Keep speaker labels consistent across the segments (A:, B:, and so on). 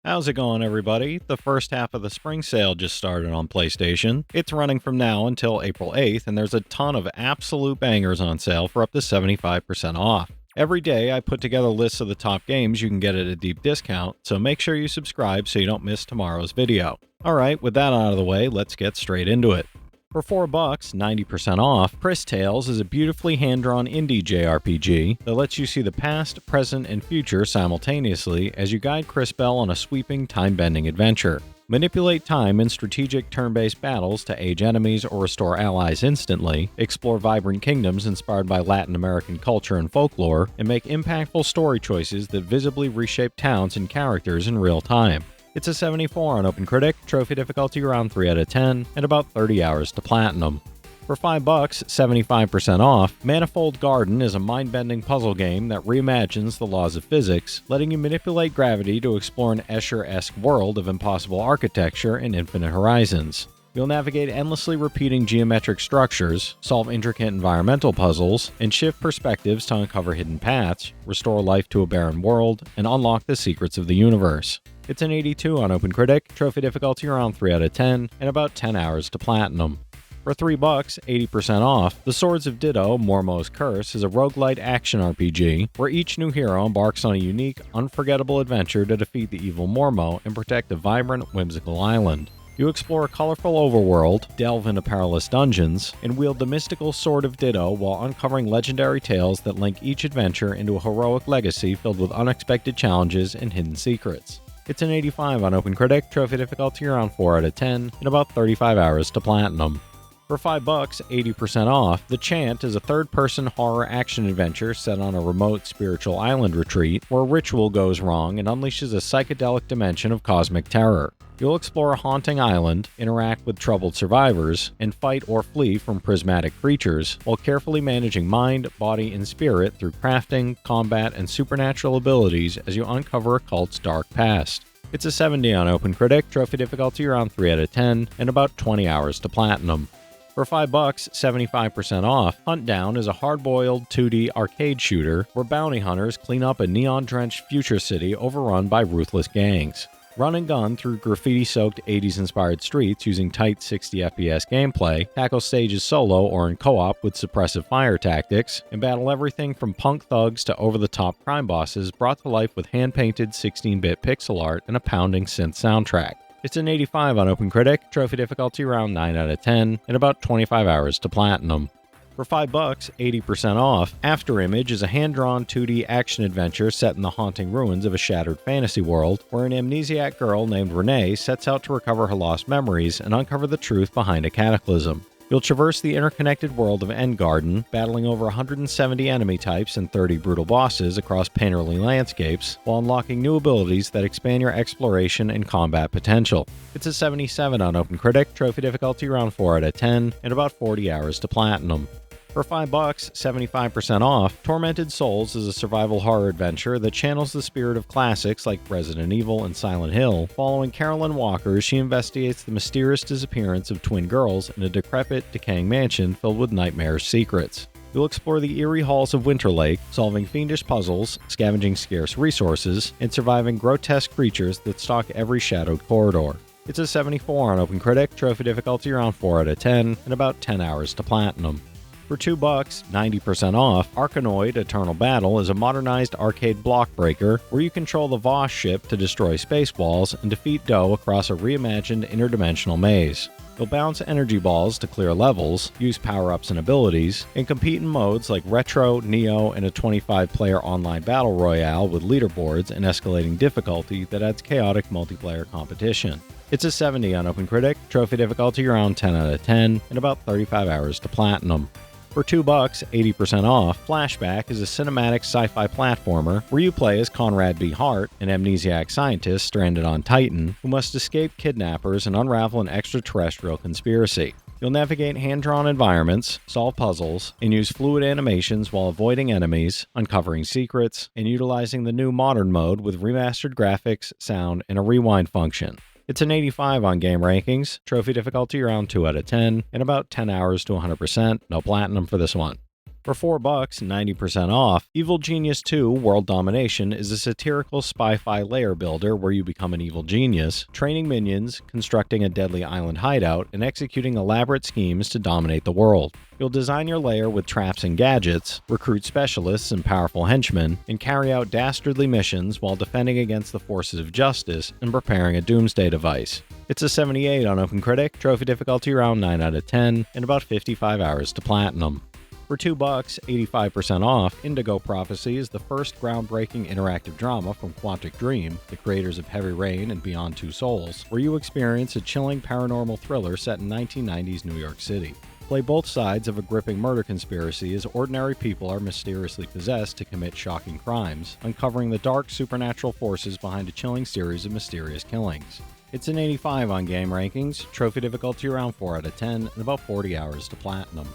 A: How's it going, everybody? The first half of the spring sale just started on PlayStation. It's running from now until April 8th, and there's a ton of absolute bangers on sale for up to 75% off. Every day, I put together lists of the top games you can get at a deep discount, so make sure you subscribe so you don't miss tomorrow's video. Alright, with that out of the way, let's get straight into it. For $4, 90% off, Cris Tales is a beautifully hand-drawn indie JRPG that lets you see the past, present, and future simultaneously as you guide Chris Bell on a sweeping, time-bending adventure. Manipulate time in strategic turn-based battles to age enemies or restore allies instantly, explore vibrant kingdoms inspired by Latin American culture and folklore, and make impactful story choices that visibly reshape towns and characters in real time. It's a 74 on OpenCritic, trophy difficulty around 3 out of 10, and about 30 hours to platinum. For $5, 75% off, Mainfold Garden is a mind-bending puzzle game that reimagines the laws of physics, letting you manipulate gravity to explore an Escher-esque world of impossible architecture and infinite horizons. You'll navigate endlessly repeating geometric structures, solve intricate environmental puzzles, and shift perspectives to uncover hidden paths, restore life to a barren world, and unlock the secrets of the universe. It's an 82 on OpenCritic, trophy difficulty around 3 out of 10, and about 10 hours to platinum. For $3, 80% off, The Swords of Ditto, Mormo's Curse is a roguelite action RPG where each new hero embarks on a unique, unforgettable adventure to defeat the evil Mormo and protect a vibrant, whimsical island. You explore a colorful overworld, delve into perilous dungeons, and wield the mystical Sword of Ditto while uncovering legendary tales that link each adventure into a heroic legacy filled with unexpected challenges and hidden secrets. It's an 85 on OpenCritic, trophy difficulty around 4 out of 10, and about 35 hours to platinum. For $5, 80% off, The Chant is a third-person horror action-adventure set on a remote spiritual island retreat where a ritual goes wrong and unleashes a psychedelic dimension of cosmic terror. You'll explore a haunting island, interact with troubled survivors, and fight or flee from prismatic creatures, while carefully managing mind, body, and spirit through crafting, combat, and supernatural abilities as you uncover a cult's dark past. It's a 70 on OpenCritic, trophy difficulty around 3 out of 10, and about 20 hours to platinum. For $5, 75% off, Huntdown is a hard-boiled 2D arcade shooter where bounty hunters clean up a neon-drenched future city overrun by ruthless gangs. Run and gun through graffiti-soaked 80s-inspired streets using tight 60 FPS gameplay, tackle stages solo or in co-op with suppressive fire tactics, and battle everything from punk thugs to over-the-top crime bosses brought to life with hand-painted 16-bit pixel art and a pounding synth soundtrack. It's an 85 on OpenCritic, trophy difficulty around 9 out of 10, and about 25 hours to platinum. For $5, 80% off, Afterimage is a hand-drawn 2D action-adventure set in the haunting ruins of a shattered fantasy world, where an amnesiac girl named Renee sets out to recover her lost memories and uncover the truth behind a cataclysm. You'll traverse the interconnected world of Garden, battling over 170 enemy types and 30 brutal bosses across painterly landscapes, while unlocking new abilities that expand your exploration and combat potential. It's a 77 on OpenCritic, trophy difficulty around 4 out of 10, and about 40 hours to platinum. For $5, 75% off, Tormented Souls is a survival horror adventure that channels the spirit of classics like Resident Evil and Silent Hill. Following Carolyn Walker as she investigates the mysterious disappearance of twin girls in a decrepit, decaying mansion filled with nightmarish secrets. You'll explore the eerie halls of Winterlake, solving fiendish puzzles, scavenging scarce resources, and surviving grotesque creatures that stalk every shadowed corridor. It's a 74 on OpenCritic, trophy difficulty around 4 out of 10, and about 10 hours to platinum. For $2, 90% off, Arkanoid Eternal Battle is a modernized arcade block breaker where you control the Voss ship to destroy space walls and defeat Doe across a reimagined interdimensional maze. You'll bounce energy balls to clear levels, use power-ups and abilities, and compete in modes like Retro, Neo, and a 25-player online battle royale with leaderboards and escalating difficulty that adds chaotic multiplayer competition. It's a 70 on OpenCritic, trophy difficulty around 10 out of 10, and about 35 hours to platinum. For $2, 80% off, Flashback is a cinematic sci-fi platformer where you play as Conrad B. Hart, an amnesiac scientist stranded on Titan, who must escape kidnappers and unravel an extraterrestrial conspiracy. You'll navigate hand-drawn environments, solve puzzles, and use fluid animations while avoiding enemies, uncovering secrets, and utilizing the new modern mode with remastered graphics, sound, and a rewind function. It's an 85 on game rankings, trophy difficulty around 2 out of 10, and about 10 hours to 100%, no platinum for this one. For $4, 90% off, Evil Genius 2 World Domination is a satirical spy-fi layer builder where you become an evil genius, training minions, constructing a deadly island hideout, and executing elaborate schemes to dominate the world. You'll design your lair with traps and gadgets, recruit specialists and powerful henchmen, and carry out dastardly missions while defending against the forces of justice and preparing a doomsday device. It's a 78 on OpenCritic, trophy difficulty around 9 out of 10, and about 55 hours to platinum. For $2, 85% off, Indigo Prophecy is the first groundbreaking interactive drama from Quantic Dream, the creators of Heavy Rain and Beyond Two Souls, where you experience a chilling paranormal thriller set in 1990s New York City. Play both sides of a gripping murder conspiracy as ordinary people are mysteriously possessed to commit shocking crimes, uncovering the dark supernatural forces behind a chilling series of mysterious killings. It's an 85 on game rankings, trophy difficulty around 4 out of 10, and about 40 hours to platinum.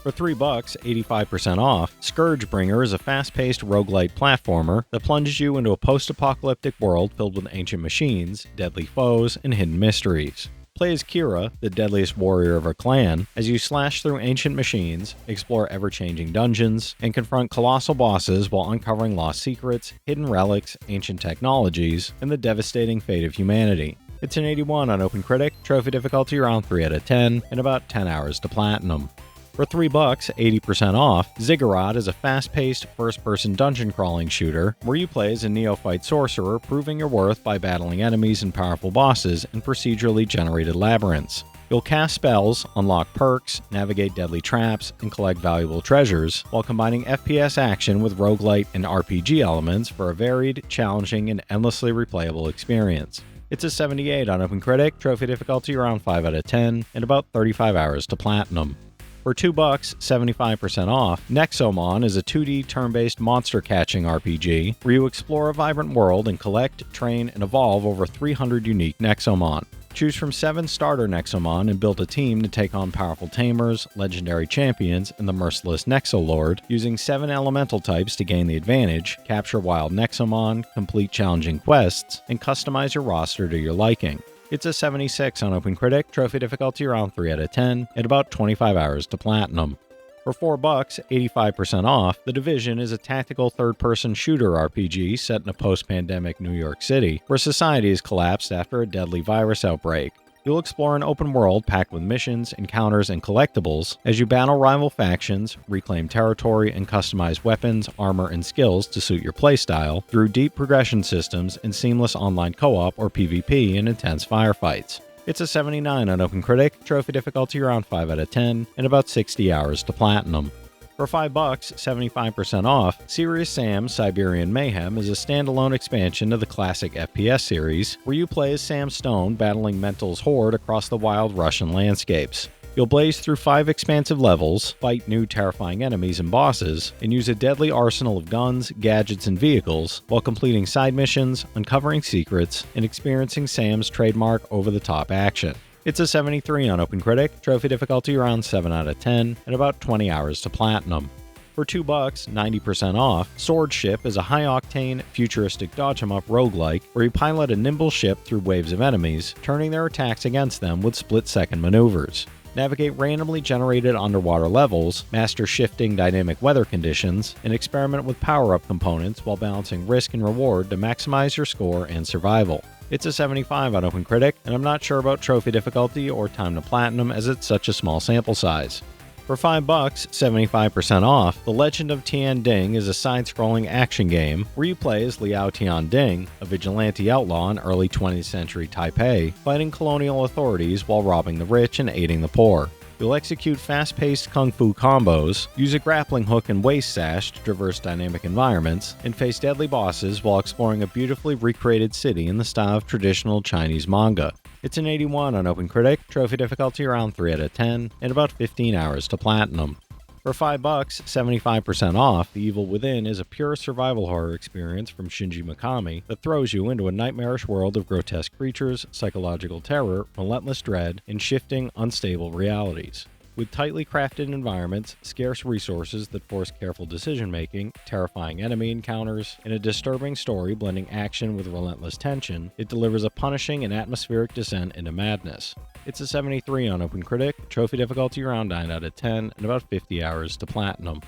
A: For $3, 85% off, SourgeBringer is a fast-paced roguelite platformer that plunges you into a post-apocalyptic world filled with ancient machines, deadly foes, and hidden mysteries. Play as Kira, the deadliest warrior of her clan, as you slash through ancient machines, explore ever-changing dungeons, and confront colossal bosses while uncovering lost secrets, hidden relics, ancient technologies, and the devastating fate of humanity. It's an 81 on OpenCritic, trophy difficulty around 3 out of 10, and about 10 hours to platinum. For $3, 80% off, Ziggurat is a fast-paced, first-person dungeon-crawling shooter where you play as a neophyte sorcerer, proving your worth by battling enemies and powerful bosses in procedurally generated labyrinths. You'll cast spells, unlock perks, navigate deadly traps, and collect valuable treasures, while combining FPS action with roguelite and RPG elements for a varied, challenging, and endlessly replayable experience. It's a 78 on OpenCritic, trophy difficulty around 5 out of 10, and about 35 hours to platinum. For $2, 75% off, Nexomon is a 2D turn-based monster-catching RPG where you explore a vibrant world and collect, train, and evolve over 300 unique Nexomon. Choose from 7 starter Nexomon and build a team to take on powerful tamers, legendary champions, and the merciless Nexolord, using 7 elemental types to gain the advantage, capture wild Nexomon, complete challenging quests, and customize your roster to your liking. It's a 76 on OpenCritic, trophy difficulty around 3 out of 10, and about 25 hours to platinum. For $4, 85% off, The Division is a tactical third-person shooter RPG set in a post-pandemic New York City, where society has collapsed after a deadly virus outbreak. You'll explore an open world packed with missions, encounters, and collectibles as you battle rival factions, reclaim territory, and customize weapons, armor, and skills to suit your playstyle through deep progression systems and seamless online co-op or PvP in intense firefights. It's a 79 on OpenCritic, trophy difficulty around 5 out of 10, and about 60 hours to platinum. For $5, 75% off, Serious Sam's Siberian Mayhem is a standalone expansion of the classic FPS series, where you play as Sam Stone battling Mental's horde across the wild Russian landscapes. You'll blaze through 5 expansive levels, fight new terrifying enemies and bosses, and use a deadly arsenal of guns, gadgets, and vehicles, while completing side missions, uncovering secrets, and experiencing Sam's trademark over-the-top action. It's a 73 on OpenCritic, trophy difficulty around 7 out of 10, and about 20 hours to platinum. For $2, 90% off, Swordship is a high-octane, futuristic dodge-em-up roguelike where you pilot a nimble ship through waves of enemies, turning their attacks against them with split-second maneuvers. Navigate randomly generated underwater levels, master shifting dynamic weather conditions, and experiment with power-up components while balancing risk and reward to maximize your score and survival. It's a 75 on OpenCritic, and I'm not sure about trophy difficulty or time to platinum as it's such a small sample size. For $5, 75% off, The Legend of Tianding is a side-scrolling action game where you play as Liao Tianding, a vigilante outlaw in early 20th century Taipei, fighting colonial authorities while robbing the rich and aiding the poor. You'll execute fast-paced kung fu combos, use a grappling hook and waist sash to traverse dynamic environments, and face deadly bosses while exploring a beautifully recreated city in the style of traditional Chinese manga. It's an 81 on OpenCritic, trophy difficulty around 3 out of 10, and about 15 hours to platinum. For $5, 75% off, The Evil Within is a pure survival horror experience from Shinji Mikami that throws you into a nightmarish world of grotesque creatures, psychological terror, relentless dread, and shifting, unstable realities. With tightly crafted environments, scarce resources that force careful decision-making, terrifying enemy encounters, and a disturbing story blending action with relentless tension, it delivers a punishing and atmospheric descent into madness. It's a 73 on OpenCritic, trophy difficulty around 9 out of 10, and about 50 hours to platinum.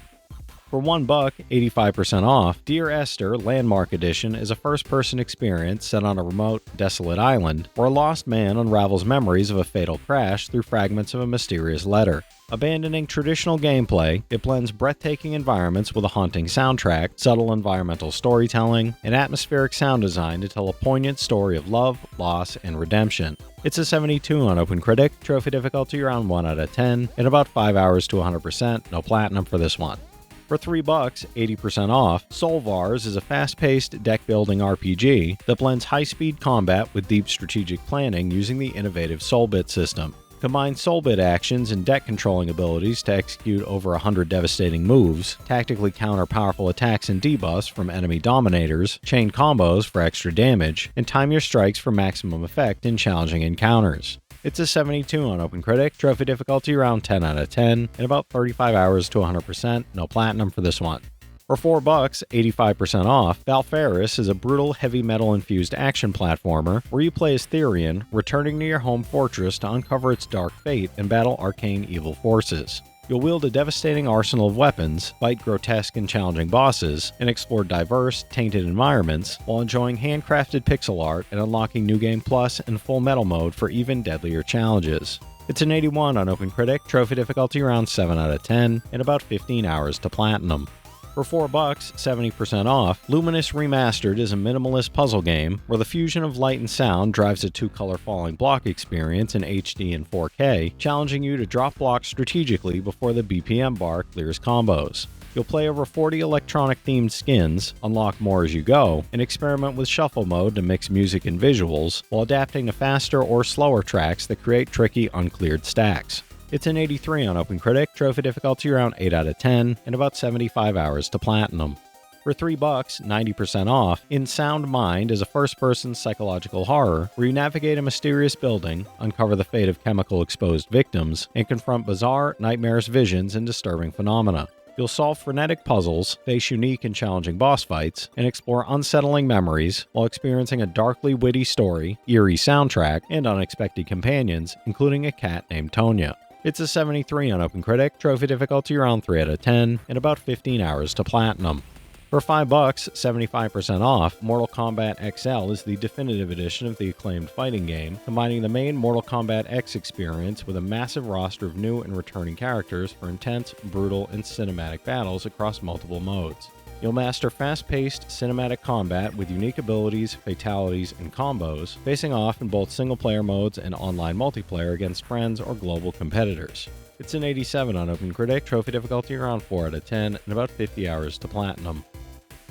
A: For $1, 85% off, Dear Esther Landmark Edition is a first-person experience set on a remote, desolate island, where a lost man unravels memories of a fatal crash through fragments of a mysterious letter. Abandoning traditional gameplay, it blends breathtaking environments with a haunting soundtrack, subtle environmental storytelling, and atmospheric sound design to tell a poignant story of love, loss, and redemption. It's a 72 on OpenCritic, trophy difficulty around 1 out of 10, and about 5 hours to 100%, no platinum for this one. For $3, 80% off, Soulvars is a fast-paced deck-building RPG that blends high-speed combat with deep strategic planning using the innovative Soulbit system. Combine Soulbit actions and deck-controlling abilities to execute over 100 devastating moves, tactically counter powerful attacks and debuffs from enemy dominators, chain combos for extra damage, and time your strikes for maximum effect in challenging encounters. It's a 72 on OpenCritic, trophy difficulty around 10 out of 10, and about 35 hours to 100%, no platinum for this one. For $4, 85% off, Valfaris is a brutal heavy metal-infused action platformer where you play as Therian, returning to your home fortress to uncover its dark fate and battle arcane evil forces. You'll wield a devastating arsenal of weapons, fight grotesque and challenging bosses, and explore diverse, tainted environments while enjoying handcrafted pixel art and unlocking New Game Plus and Full Metal mode for even deadlier challenges. It's an 81 on OpenCritic, trophy difficulty around 7 out of 10, and about 15 hours to platinum. For $4, 70% off, Lumines Remastered is a minimalist puzzle game where the fusion of light and sound drives a two-color falling block experience in HD and 4K, challenging you to drop blocks strategically before the BPM bar clears combos. You'll play over 40 electronic-themed skins, unlock more as you go, and experiment with shuffle mode to mix music and visuals, while adapting to faster or slower tracks that create tricky, uncleared stacks. It's an 83 on OpenCritic, trophy difficulty around 8 out of 10, and about 75 hours to platinum. For $3, 90% off, In Sound Mind is a first-person psychological horror where you navigate a mysterious building, uncover the fate of chemical-exposed victims, and confront bizarre, nightmarish visions and disturbing phenomena. You'll solve frenetic puzzles, face unique and challenging boss fights, and explore unsettling memories while experiencing a darkly witty story, eerie soundtrack, and unexpected companions, including a cat named Tonya. It's a 73 on OpenCritic, trophy difficulty around 3 out of 10, and about 15 hours to platinum. For $5, 75% off, Mortal Kombat XL is the definitive edition of the acclaimed fighting game, combining the main Mortal Kombat X experience with a massive roster of new and returning characters for intense, brutal, and cinematic battles across multiple modes. You'll master fast-paced, cinematic combat with unique abilities, fatalities, and combos, facing off in both single-player modes and online multiplayer against friends or global competitors. It's an 87 on OpenCritic, trophy difficulty around 4 out of 10, and about 50 hours to platinum.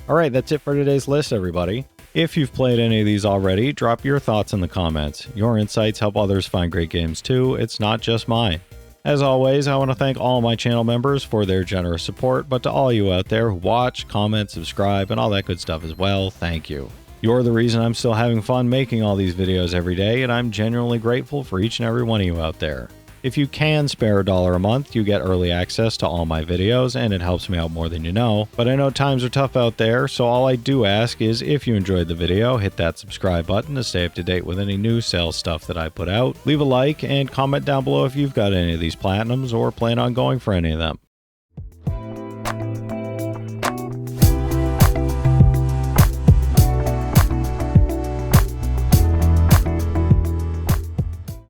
A: Alright, that's it for today's list, everybody. If you've played any of these already, drop your thoughts in the comments. Your insights help others find great games too, it's not just mine. As always, I want to thank all my channel members for their generous support, but to all you out there who watch, comment, subscribe, and all that good stuff as well, thank you. You're the reason I'm still having fun making all these videos every day, and I'm genuinely grateful for each and every one of you out there. If you can spare $1 a month, you get early access to all my videos, and it helps me out more than you know. But I know times are tough out there, so all I do ask is if you enjoyed the video, hit that subscribe button to stay up to date with any new sales stuff that I put out. Leave a like and comment down below if you've got any of these platinums or plan on going for any of them.